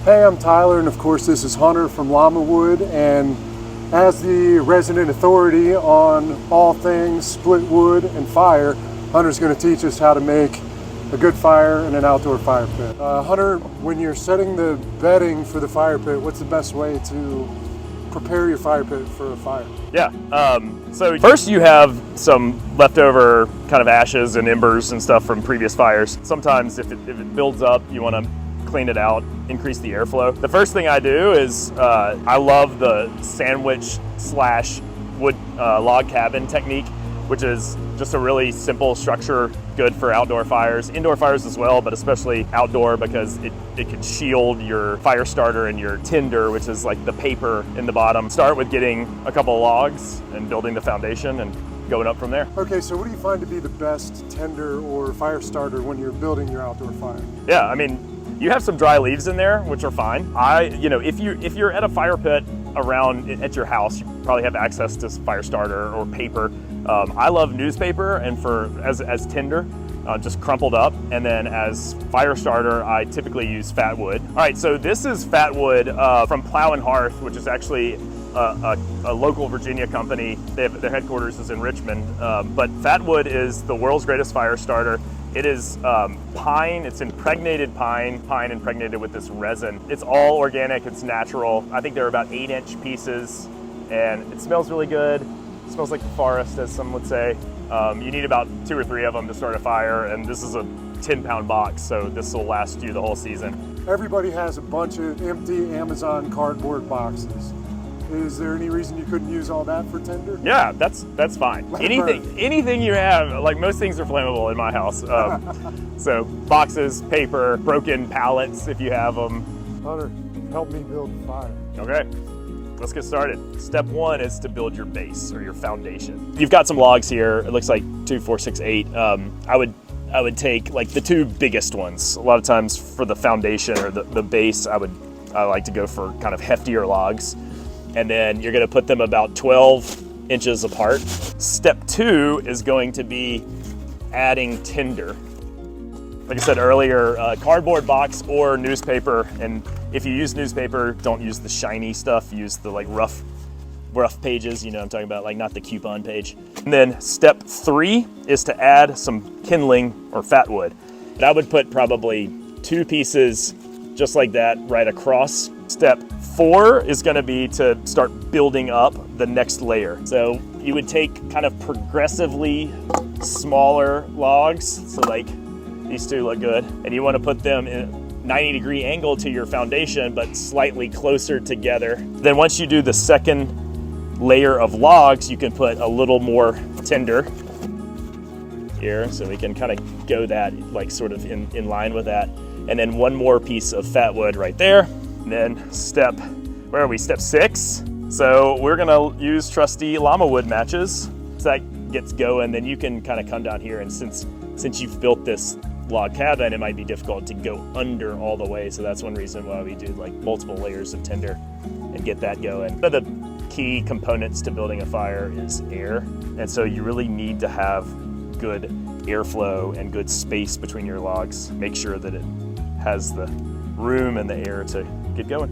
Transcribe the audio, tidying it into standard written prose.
Hey, I'm Tyler, and of course this is Hunter from LLAMAWOOD, and as the resident authority on all things split wood and fire, Hunter's going to teach us how to make a good fire in an outdoor fire pit. Hunter, when you're setting the bedding for the fire pit, what's the best way to prepare your fire pit for a fire? Yeah, so first you have some leftover kind of ashes and embers and stuff from previous fires. Sometimes if it builds up, you want to clean it out, increase the airflow. The first thing I do is I love the sandwich slash wood log cabin technique, which is just a really simple structure, good for outdoor fires, indoor fires as well, but especially outdoor because it can shield your fire starter and your tinder, which is like the paper in the bottom. Start with getting a couple of logs and building the foundation and going up from there. Okay, so what do you find to be the best tinder or fire starter when you're building your outdoor fire? Yeah, I mean, you have some dry leaves in there, which are fine. If you're at a fire pit around at your house, you probably have access to fire starter or paper. I love newspaper, and as tinder, just crumpled up, and then as fire starter, I typically use fat wood. All right, so this is fat wood from Plow and Hearth, which is actually a local Virginia company. Their headquarters is in Richmond, but fat wood is the world's greatest fire starter. It is pine, it's impregnated pine impregnated with this resin. It's all organic, it's natural. I think they're about 8-inch pieces, and it smells really good. It smells like the forest, as some would say. You need about 2 or 3 of them to start a fire, and this is a 10-pound box, so this will last you the whole season. Everybody has a bunch of empty Amazon cardboard boxes. Is there any reason you couldn't use all that for tinder? Yeah, that's fine. Anything you have, like most things are flammable in my house. So boxes, paper, broken pallets if you have them. Hunter, help me build a fire. Okay, let's get started. Step 1 is to build your base or your foundation. You've got some logs here. It looks like 2, 4, 6, 8. I would take like the 2 biggest ones. A lot of times for the foundation or the base, I like to go for kind of heftier logs. And then you're gonna put them about 12 inches apart. Step 2 is going to be adding tinder. Like I said earlier, cardboard box or newspaper. And if you use newspaper, don't use the shiny stuff, use the like rough pages, you know what I'm talking about, like not the coupon page. And then step 3 is to add some kindling or fat wood. And I would put probably 2 pieces just like that right across. Step 4 is going to be to start building up the next layer. So you would take kind of progressively smaller logs. So like these 2 look good. And you want to put them in a 90-degree angle to your foundation, but slightly closer together. Then once you do the second layer of logs, you can put a little more tinder here. So we can kind of go that like sort of in line with that. And then 1 more piece of fat wood right there. And then step 6. So we're gonna use trusty LLAMAWOOD matches. So that gets going, then you can kind of come down here, and since you've built this log cabin, it might be difficult to go under all the way. So that's one reason why we do like multiple layers of tinder and get that going. But the key components to building a fire is air. And so you really need to have good airflow and good space between your logs. Make sure that it has the room and the air to get going.